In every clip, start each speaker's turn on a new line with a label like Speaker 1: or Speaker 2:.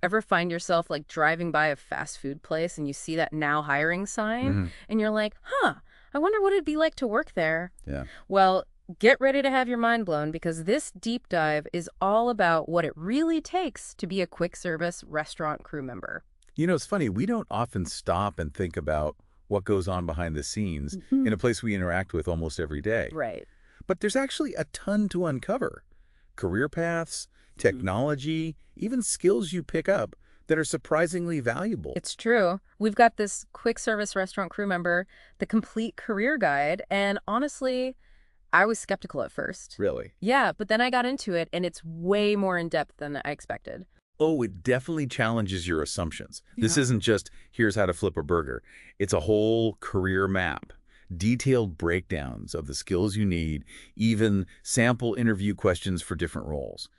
Speaker 1: Ever find yourself like driving by a fast food place and you see that now hiring sign
Speaker 2: Hmm.
Speaker 1: and you're like, huh, I wonder what it'd be like to work there?
Speaker 2: Yeah.
Speaker 1: Well, get ready to have your mind blown because this deep dive is all about what it really takes to be a quick service restaurant crew member.
Speaker 2: It's funny. We don't often stop and think about what goes on behind the scenes in
Speaker 1: Mhm.
Speaker 2: a place we interact with almost every day.
Speaker 1: Right.
Speaker 2: But there's actually a ton to uncover. Career paths,
Speaker 1: Mhm.
Speaker 2: technology, even skills you pick up that are surprisingly valuable.
Speaker 1: It's true. We've got this quick service restaurant crew member, the complete career guide, and honestly, I was skeptical at first.
Speaker 2: Really.
Speaker 1: Yeah, but then I got into it and it's way more in depth than I expected.
Speaker 2: Oh, it definitely challenges your assumptions. This
Speaker 1: Yeah.
Speaker 2: isn't just, here's how to flip a burger. It's a whole career map, detailed breakdowns of the skills you need, even sample interview questions for different roles.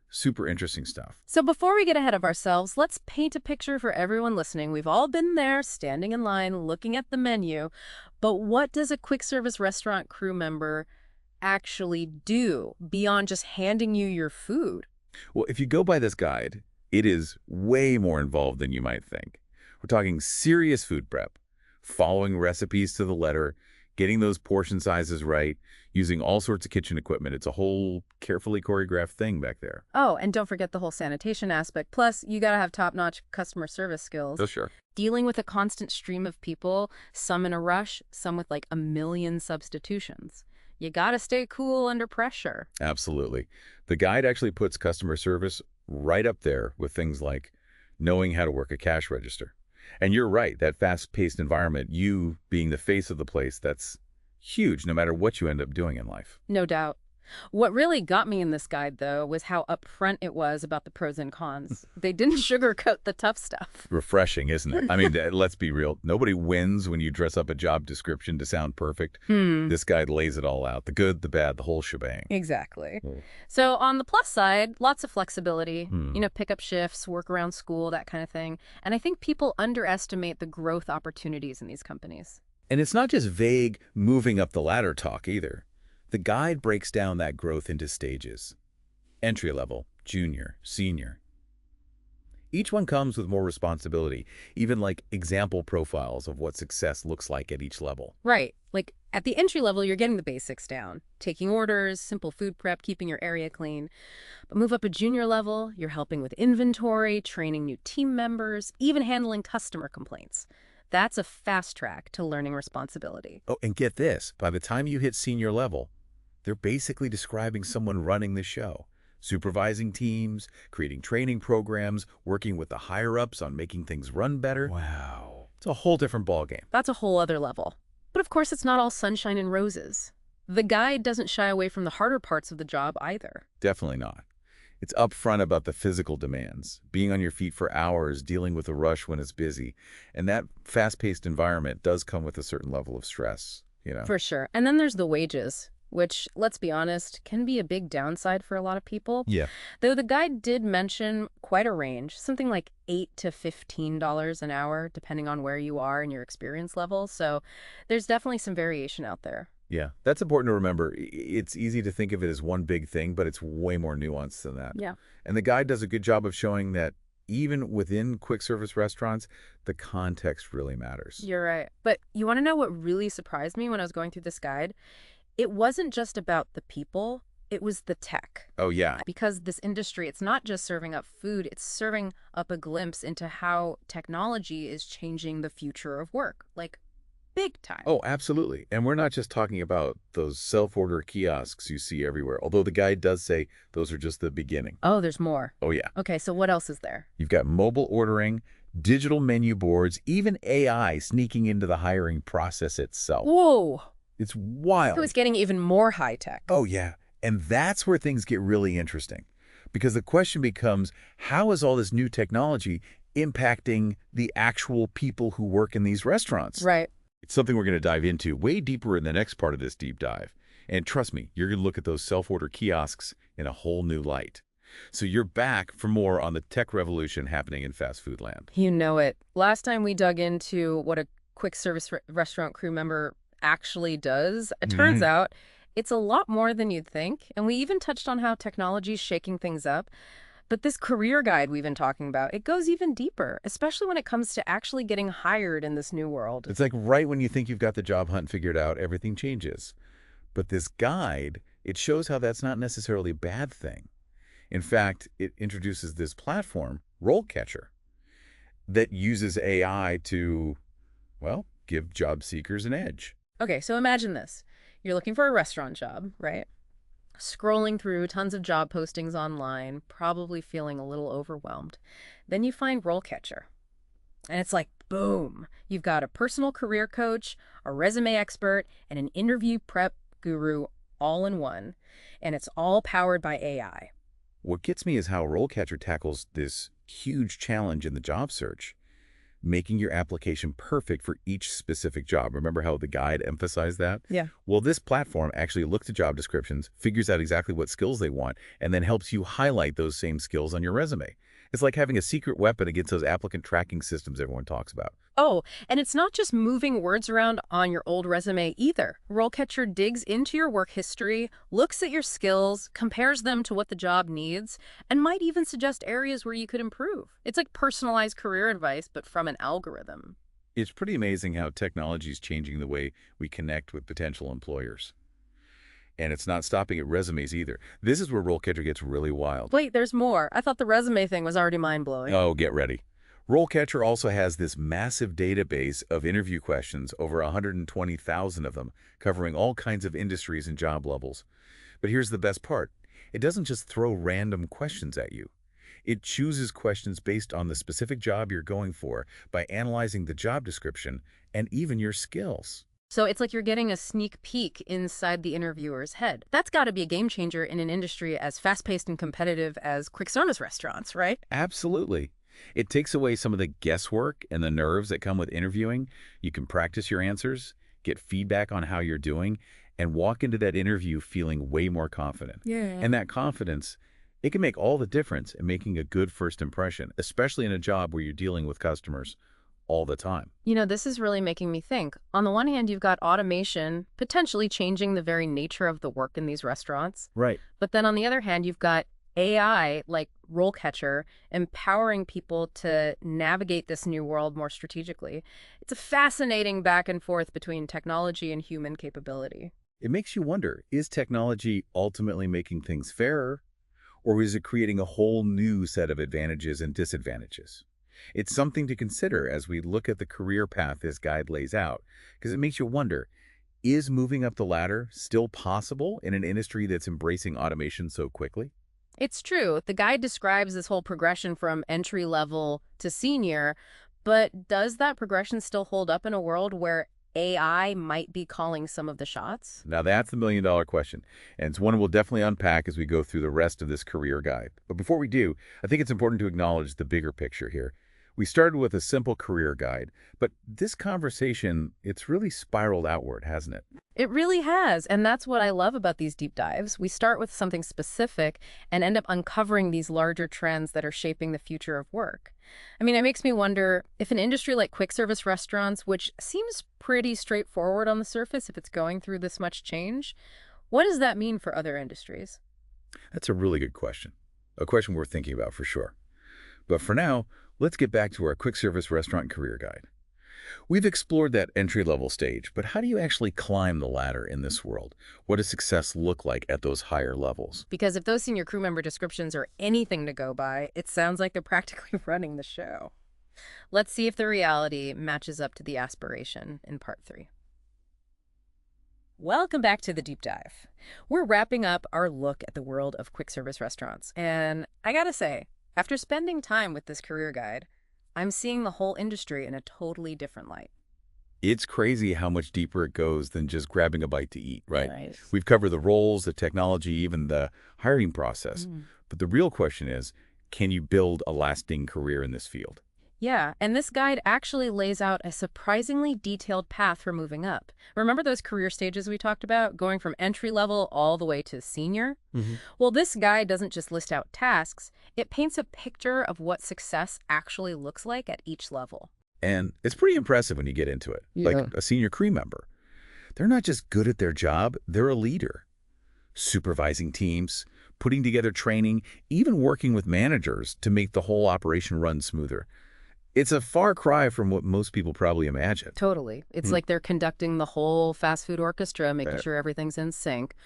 Speaker 2: Super interesting stuff.
Speaker 1: So before we get ahead of ourselves, let's paint a picture for everyone listening. We've all been there, standing in line, looking at the menu. But what does a quick service restaurant crew member actually do beyond just handing you your food?
Speaker 2: Well, if you go by this guide, it is way more involved than you might think. We're talking serious food prep, following recipes to the letter, getting those portion sizes right, using all sorts of kitchen equipment. It's a whole carefully choreographed thing back there.
Speaker 1: Oh, and don't forget the whole sanitation aspect. Plus, you gotta have top-notch customer service
Speaker 2: Oh,
Speaker 1: skills.
Speaker 2: sure.
Speaker 1: Dealing with a constant stream of people, some in a rush, some with like a million substitutions. You gotta stay cool under pressure.
Speaker 2: Absolutely. The guide actually puts customer service right up there with things like knowing how to work a cash register. And you're right, that fast-paced environment, you being the face of the place, that's huge no matter what you end up doing in life.
Speaker 1: No doubt. What really got me in this guide, though, was how upfront it was about the pros and cons. They didn't sugarcoat the tough stuff.
Speaker 2: Refreshing, isn't it? I mean, let's be real. Nobody wins when you dress up a job description to sound perfect.
Speaker 1: Hmm.
Speaker 2: This guide lays it all out, the good, the bad, the whole shebang.
Speaker 1: Exactly.
Speaker 2: Mm.
Speaker 1: So on the plus side, lots of flexibility,
Speaker 2: Hmm.
Speaker 1: pick up shifts, work around school, that kind of thing. And I think people underestimate the growth opportunities in these companies.
Speaker 2: And it's not just vague moving up the ladder talk either. The guide breaks down that growth into stages. Entry level, junior, senior. Each one comes with more responsibility, even like example profiles of what success looks like at each level.
Speaker 1: Right. Like at the entry level, you're getting the basics down, taking orders, simple food prep, keeping your area clean. But move up a junior level, you're helping with inventory, training new team members, even handling customer complaints. That's a fast track to learning responsibility.
Speaker 2: Oh, and get this, by the time you hit senior level, they're basically describing someone running the show, supervising teams, creating training programs, working with the higher-ups on making things run better. Wow. It's a whole different ballgame.
Speaker 1: That's a whole other level. But of course, it's not all sunshine and roses. The guide doesn't shy away from the harder parts of the job either.
Speaker 2: Definitely not. It's upfront about the physical demands, being on your feet for hours, dealing with a rush when it's busy. And that fast-paced environment does come with a certain level of stress.
Speaker 1: For sure. And then there's the wages, which, let's be honest, can be a big downside for a lot of people.
Speaker 2: Yeah.
Speaker 1: Though the guide did mention quite a range, something like $8 to $15 an hour, depending on where you are and your experience level. So there's definitely some variation out there.
Speaker 2: Yeah, that's important to remember. It's easy to think of it as one big thing, but it's way more nuanced than that.
Speaker 1: Yeah.
Speaker 2: And the guide does a good job of showing that even within quick service restaurants, the context really matters.
Speaker 1: You're right. But you want to know what really surprised me when I was going through this guide? It wasn't just about the people, it was the tech.
Speaker 2: Oh, yeah.
Speaker 1: Because this industry, it's not just serving up food, it's serving up a glimpse into how technology is changing the future of work, like big time.
Speaker 2: Oh, absolutely. And we're not just talking about those self-order kiosks you see everywhere, although the guide does say those are just the beginning.
Speaker 1: Oh, there's more.
Speaker 2: Oh, yeah.
Speaker 1: Okay, so what else is there?
Speaker 2: You've got mobile ordering, digital menu boards, even AI sneaking into the hiring process itself.
Speaker 1: Whoa,
Speaker 2: It's wild.
Speaker 1: it was getting even more high tech.
Speaker 2: Oh, yeah. And that's where things get really interesting. Because the question becomes, how is all this new technology impacting the actual people who work in these restaurants?
Speaker 1: Right.
Speaker 2: It's something we're going to dive into way deeper in the next part of this deep dive. And trust me, you're going to look at those self-order kiosks in a whole new light. So you're back for more on the tech revolution happening in fast food land.
Speaker 1: You know it. Last time we dug into what a quick service restaurant crew member actually does, it turns out it's a lot more than you'd think. And we even touched on how technology is shaking things up. But this career guide we've been talking about, it goes even deeper, especially when it comes to actually getting hired in this new world.
Speaker 2: It's like right when you think you've got the job hunt figured out, everything changes. But this guide, it shows how that's not necessarily a bad thing. In fact, it introduces this platform, RoleCatcher, that uses AI to, well, give job seekers an edge.
Speaker 1: Okay, so imagine this. You're looking for a restaurant job, right? Scrolling through tons of job postings online, probably feeling a little overwhelmed. Then you find RoleCatcher. And it's like, boom, you've got a personal career coach, a resume expert, and an interview prep guru all in one. And it's all powered by AI.
Speaker 2: What gets me is how RoleCatcher tackles this huge challenge in the job search, making your application perfect for each specific job. Remember how the guide emphasized that?
Speaker 1: Yeah.
Speaker 2: Well, this platform actually looks at job descriptions, figures out exactly what skills they want, and then helps you highlight those same skills on your resume. It's like having a secret weapon against those applicant tracking systems everyone talks about.
Speaker 1: Oh, and it's not just moving words around on your old resume either. RoleCatcher digs into your work history, looks at your skills, compares them to what the job needs, and might even suggest areas where you could improve. It's like personalized career advice, but from an algorithm.
Speaker 2: It's pretty amazing how technology is changing the way we connect with potential employers. And it's not stopping at resumes either. This is where RoleCatcher gets really wild.
Speaker 1: Wait, there's more. I thought the resume thing was already mind-blowing.
Speaker 2: Oh, get ready. RoleCatcher also has this massive database of interview questions, over 120,000 of them, covering all kinds of industries and job levels. But here's the best part. It doesn't just throw random questions at you. It chooses questions based on the specific job you're going for by analyzing the job description and even your skills.
Speaker 1: So it's like you're getting a sneak peek inside the interviewer's head. That's got to be a game changer in an industry as fast-paced and competitive as quick service restaurants, right?
Speaker 2: Absolutely. It takes away some of the guesswork and the nerves that come with interviewing. You can practice your answers, get feedback on how you're doing, and walk into that interview feeling way more confident.
Speaker 1: Yeah.
Speaker 2: And that confidence, it can make all the difference in making a good first impression, especially in a job where you're dealing with customers all the time.
Speaker 1: You know, this is really making me think. On the one hand, you've got automation potentially changing the very nature of the work in these restaurants.
Speaker 2: Right.
Speaker 1: But then on the other hand, you've got AI, like RoleCatcher, empowering people to navigate this new world more strategically. It's a fascinating back and forth between technology and human capability.
Speaker 2: It makes you wonder, is technology ultimately making things fairer, or is it creating a whole new set of advantages and disadvantages? It's something to consider as we look at the career path this guide lays out, because it makes you wonder, is moving up the ladder still possible in an industry that's embracing automation so quickly?
Speaker 1: It's true. The guide describes this whole progression from entry level to senior, but does that progression still hold up in a world where AI might be calling some of the shots?
Speaker 2: Now that's the million-dollar question, and it's one we'll definitely unpack as we go through the rest of this career guide. But before we do, I think it's important to acknowledge the bigger picture here. We started with a simple career guide, but this conversation, it's really spiraled outward, hasn't it?
Speaker 1: It really has, and that's what I love about these deep dives. We start with something specific and end up uncovering these larger trends that are shaping the future of work. I mean, it makes me wonder if an industry like quick service restaurants, which seems pretty straightforward on the surface if it's going through this much change, what does that mean for other industries?
Speaker 2: That's a really good question. A question worth thinking about for sure. But for now, let's get back to our quick service restaurant career guide. We've explored that entry-level stage, but how do you actually climb the ladder in this world? What does success look like at those higher levels?
Speaker 1: Because if those senior crew member descriptions are anything to go by, it sounds like they're practically running the show. Let's see if the reality matches up to the aspiration in part 3. Welcome back to the deep dive. We're wrapping up our look at the world of quick service restaurants, and I gotta say, after spending time with this career guide, I'm seeing the whole industry in a totally different light.
Speaker 2: It's crazy how much deeper it goes than just grabbing a bite to eat, right?
Speaker 1: Right.
Speaker 2: We've covered the roles, the technology, even the hiring process. But the real question is, can you build a lasting career in this field?
Speaker 1: Yeah, and this guide actually lays out a surprisingly detailed path for moving up. Remember those career stages we talked about, going from entry level all the way to senior? Well, this guide doesn't just list out tasks, it paints a picture of what success actually looks like at each level.
Speaker 2: And it's pretty impressive when you get into it.
Speaker 1: Yeah.
Speaker 2: Like a senior crew member. They're not just good at their job, they're a leader. Supervising teams, putting together training, even working with managers to make the whole operation run smoother. It's a far cry from what most people probably imagine.
Speaker 1: Totally. It's
Speaker 2: Hmm.
Speaker 1: like they're conducting the whole fast food orchestra, making
Speaker 2: Fair.
Speaker 1: sure everything's in sync.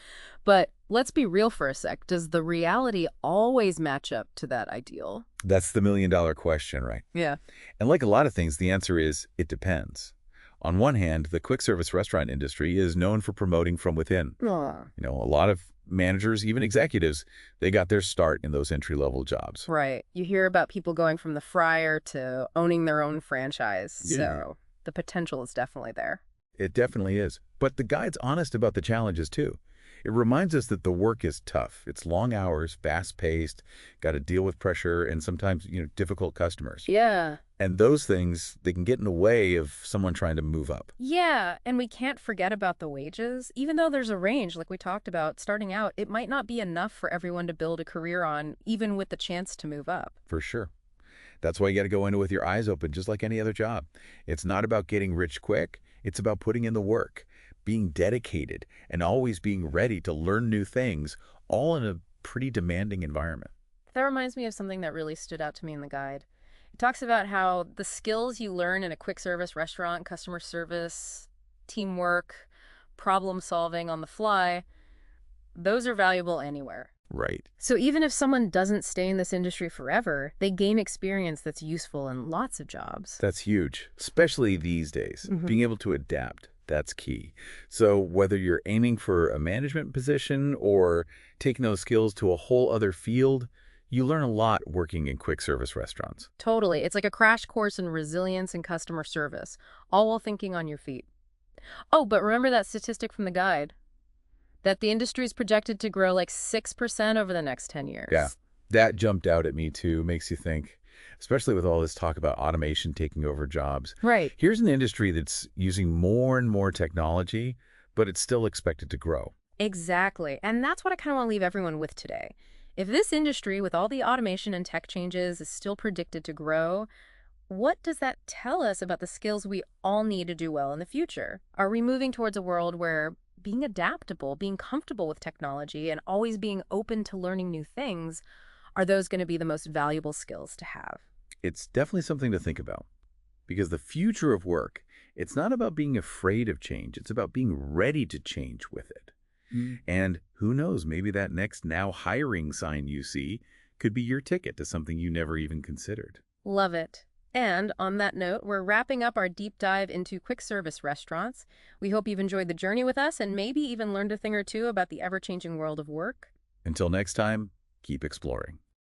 Speaker 1: But let's be real for a sec. Does the reality always match up to that ideal?
Speaker 2: That's the million-dollar question, right?
Speaker 1: Yeah.
Speaker 2: And like a lot of things, the answer is it depends. On one hand, the quick service restaurant industry is known for promoting from within.
Speaker 1: Aw.
Speaker 2: A lot of managers, even executives, they got their start in those entry-level jobs.
Speaker 1: Right. You hear about people going from the fryer to owning their own franchise.
Speaker 2: Yeah.
Speaker 1: So the potential is definitely there.
Speaker 2: It definitely is. But the guide's honest about the challenges, too. It reminds us that the work is tough. It's long hours, fast-paced, got to deal with pressure and sometimes, difficult customers.
Speaker 1: Yeah.
Speaker 2: And those things, they can get in the way of someone trying to move up.
Speaker 1: Yeah, and we can't forget about the wages. Even though there's a range, like we talked about, starting out, it might not be enough for everyone to build a career on, even with the chance to move up.
Speaker 2: For sure. That's why you got to go into it with your eyes open, just like any other job. It's not about getting rich quick. It's about putting in the work, being dedicated, and always being ready to learn new things, all in a pretty demanding environment.
Speaker 1: That reminds me of something that really stood out to me in the guide. It talks about how the skills you learn in a quick service restaurant, customer service, teamwork, problem solving on the fly, those are valuable anywhere.
Speaker 2: Right.
Speaker 1: So even if someone doesn't stay in this industry forever, they gain experience that's useful in lots of jobs.
Speaker 2: That's huge, especially these days.
Speaker 1: Mhm.
Speaker 2: Being able to adapt, that's key. So whether you're aiming for a management position or taking those skills to a whole other field, you learn a lot working in quick service restaurants.
Speaker 1: Totally. It's like a crash course in resilience and customer service, all while thinking on your feet. Oh, but remember that statistic from the guide? That the industry is projected to grow like 6% over the next 10 years.
Speaker 2: Yeah, that jumped out at me too. Makes you think, especially with all this talk about automation taking over jobs.
Speaker 1: Right.
Speaker 2: Here's an industry that's using more and more technology, but it's still expected to grow.
Speaker 1: Exactly. And that's what I kind of want to leave everyone with today. If this industry, with all the automation and tech changes, is still predicted to grow, what does that tell us about the skills we all need to do well in the future? Are we moving towards a world where being adaptable, being comfortable with technology, and always being open to learning new things, are those going to be the most valuable skills to have?
Speaker 2: It's definitely something to think about because the future of work, it's not about being afraid of change. It's about being ready to change with it. And who knows, maybe that next now hiring sign you see could be your ticket to something you never even considered.
Speaker 1: Love it. And on that note, we're wrapping up our deep dive into quick service restaurants. We hope you've enjoyed the journey with us and maybe even learned a thing or two about the ever-changing world of work.
Speaker 2: Until next time, keep exploring.